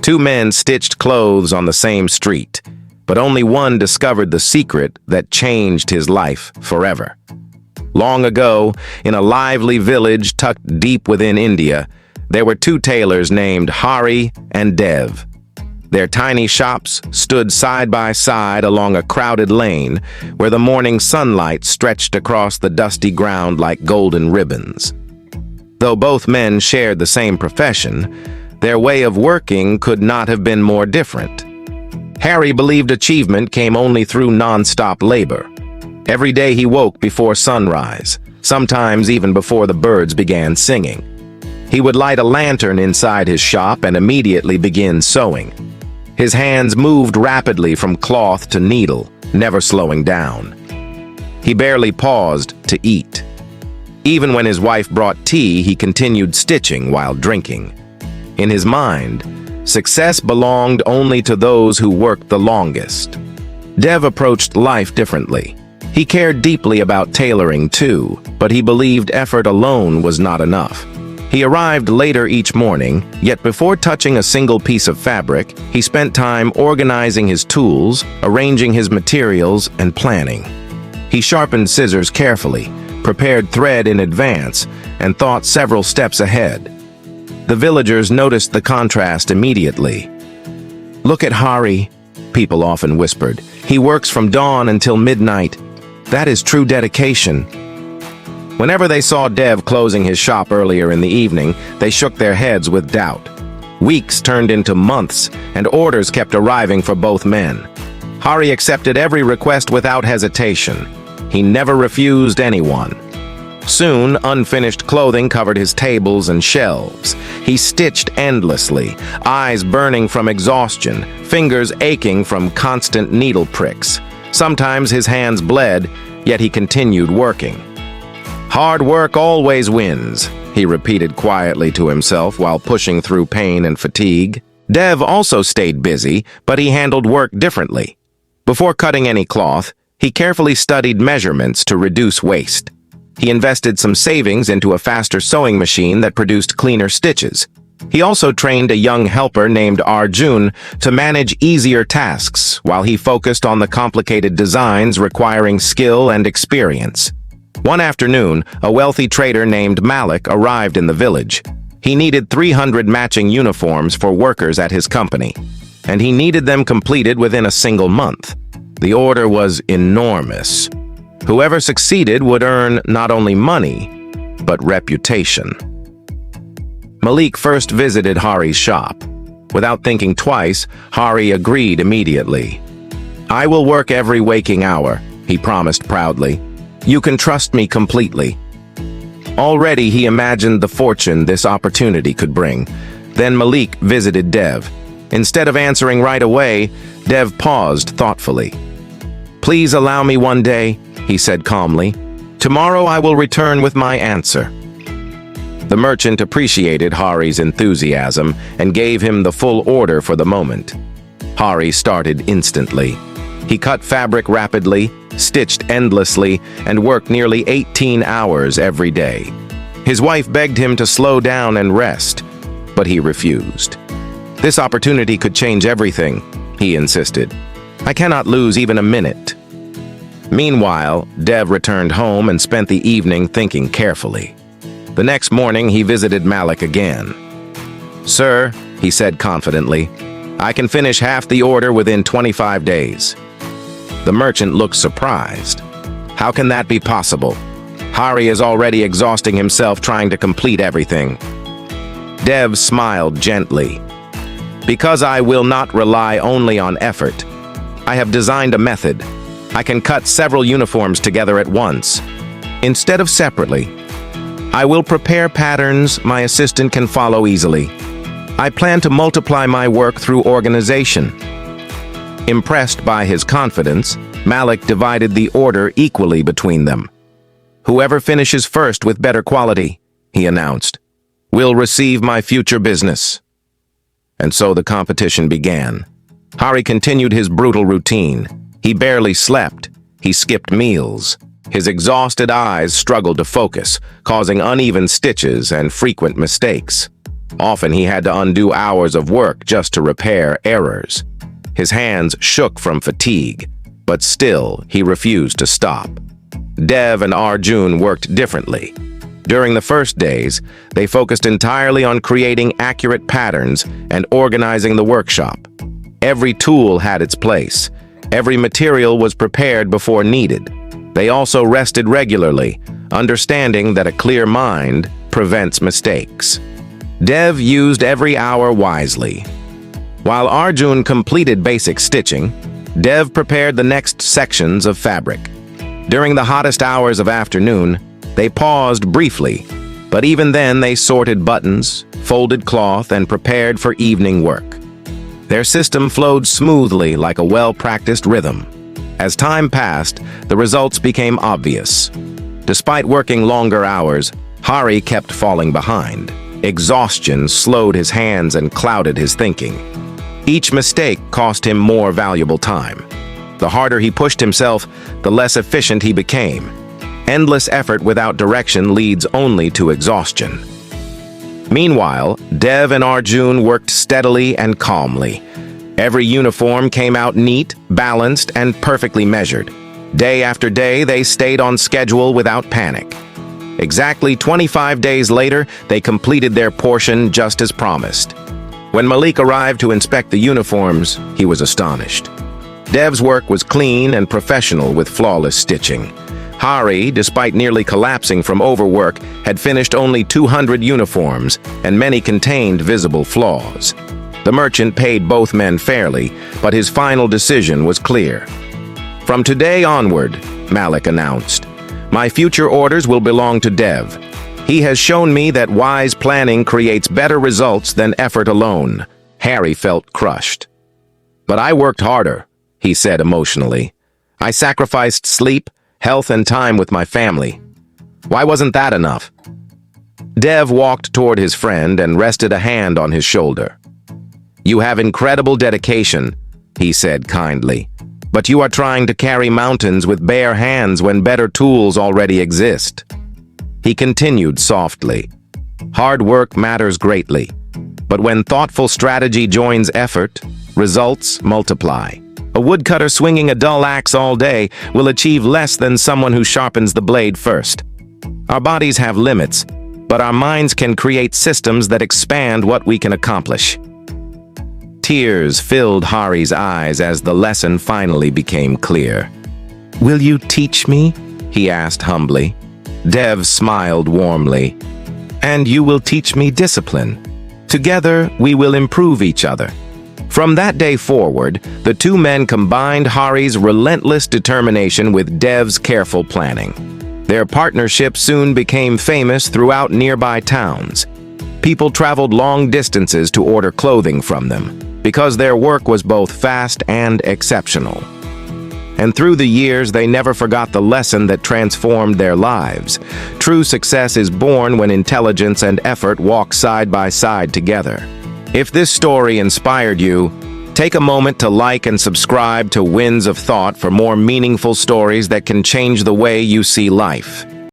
Two men stitched clothes on the same street, but only one discovered the secret that changed his life forever. Long ago, in a lively village tucked deep within India, there were two tailors named Hari and Dev. Their tiny shops stood side by side along a crowded lane where the morning sunlight stretched across the dusty ground like golden ribbons. Though both men shared the same profession, their way of working could not have been more different. Hari believed achievement came only through nonstop labor. Every day he woke before sunrise, sometimes even before the birds began singing. He would light a lantern inside his shop and immediately begin sewing. His hands moved rapidly from cloth to needle, never slowing down. He barely paused to eat. Even when his wife brought tea, he continued stitching while drinking. In his mind, success belonged only to those who worked the longest. Dev approached life differently. He cared deeply about tailoring too, but he believed effort alone was not enough. He arrived later each morning, yet before touching a single piece of fabric, he spent time organizing his tools, arranging his materials, and planning. He sharpened scissors carefully, prepared thread in advance, and thought several steps ahead. The villagers noticed the contrast immediately. "Look at Hari," people often whispered. "He works from dawn until midnight. That is true dedication." Whenever they saw Dev closing his shop earlier in the evening, they shook their heads with doubt. Weeks turned into months, and orders kept arriving for both men. Hari accepted every request without hesitation. He never refused anyone. Soon, unfinished clothing covered his tables and shelves. He stitched endlessly, eyes burning from exhaustion, fingers aching from constant needle pricks. Sometimes his hands bled, yet he continued working. "Hard work always wins," he repeated quietly to himself while pushing through pain and fatigue. Dev also stayed busy, but he handled work differently. Before cutting any cloth, he carefully studied measurements to reduce waste. He invested some savings into a faster sewing machine that produced cleaner stitches. He also trained a young helper named Arjun to manage easier tasks while he focused on the complicated designs requiring skill and experience. One afternoon, a wealthy trader named Malik arrived in the village. He needed 300 matching uniforms for workers at his company, and he needed them completed within a single month. The order was enormous. Whoever succeeded would earn not only money, but reputation. Malik first visited Hari's shop. Without thinking twice, Hari agreed immediately. "I will work every waking hour," he promised proudly. "You can trust me completely." Already he imagined the fortune this opportunity could bring. Then Malik visited Dev. Instead of answering right away, Dev paused thoughtfully. "Please allow me one day," he said calmly. "Tomorrow I will return with my answer." The merchant appreciated Hari's enthusiasm and gave him the full order for the moment. Hari started instantly. He cut fabric rapidly, stitched endlessly, and worked nearly 18 hours every day. His wife begged him to slow down and rest, but he refused. "This opportunity could change everything," he insisted. "I cannot lose even a minute." Meanwhile, Dev returned home and spent the evening thinking carefully. The next morning, he visited Malik again. "Sir," he said confidently, "I can finish half the order within 25 days. The merchant looked surprised. "How can that be possible? Hari is already exhausting himself trying to complete everything." Dev smiled gently. "Because I will not rely only on effort. I have designed a method. I can cut several uniforms together at once, instead of separately. I will prepare patterns my assistant can follow easily. I plan to multiply my work through organization." Impressed by his confidence, Malik divided the order equally between them. "Whoever finishes first with better quality," he announced, "will receive my future business." And so the competition began. Hari continued his brutal routine. He barely slept. He skipped meals. His exhausted eyes struggled to focus, causing uneven stitches and frequent mistakes. Often he had to undo hours of work just to repair errors. His hands shook from fatigue, but still he refused to stop. Dev and Arjun worked differently. During the first days, they focused entirely on creating accurate patterns and organizing the workshop. Every tool had its place. Every material was prepared before needed. They also rested regularly, understanding that a clear mind prevents mistakes. Dev used every hour wisely. While Arjun completed basic stitching, Dev prepared the next sections of fabric. During the hottest hours of afternoon, they paused briefly, but even then they sorted buttons, folded cloth, and prepared for evening work. Their system flowed smoothly like a well-practiced rhythm. As time passed, the results became obvious. Despite working longer hours, Hari kept falling behind. Exhaustion slowed his hands and clouded his thinking. Each mistake cost him more valuable time. The harder he pushed himself, the less efficient he became. Endless effort without direction leads only to exhaustion. Meanwhile, Dev and Arjun worked steadily and calmly. Every uniform came out neat, balanced, and perfectly measured. Day after day, they stayed on schedule without panic. Exactly 25 days later, they completed their portion just as promised. When Malik arrived to inspect the uniforms, he was astonished. Dev's work was clean and professional with flawless stitching. Hari, despite nearly collapsing from overwork, had finished only 200 uniforms, and many contained visible flaws. The merchant paid both men fairly, but his final decision was clear. "From today onward," Malik announced, "my future orders will belong to Dev. He has shown me that wise planning creates better results than effort alone." Hari felt crushed. "But I worked harder," he said emotionally. "I sacrificed sleep, health, and time with my family. Why wasn't that enough?" Dev walked toward his friend and rested a hand on his shoulder. "You have incredible dedication," he said kindly, "but you are trying to carry mountains with bare hands when better tools already exist." He continued softly, "Hard work matters greatly, but when thoughtful strategy joins effort, results multiply. A woodcutter swinging a dull axe all day will achieve less than someone who sharpens the blade first. Our bodies have limits, but our minds can create systems that expand what we can accomplish." Tears filled Hari's eyes as the lesson finally became clear. "Will you teach me?" he asked humbly. Dev smiled warmly. "And you will teach me discipline. Together, we will improve each other." From that day forward, the two men combined Hari's relentless determination with Dev's careful planning. Their partnership soon became famous throughout nearby towns. People traveled long distances to order clothing from them, because their work was both fast and exceptional. And through the years, they never forgot the lesson that transformed their lives. True success is born when intelligence and effort walk side by side together. If this story inspired you, take a moment to like and subscribe to Winds of Thought for more meaningful stories that can change the way you see life.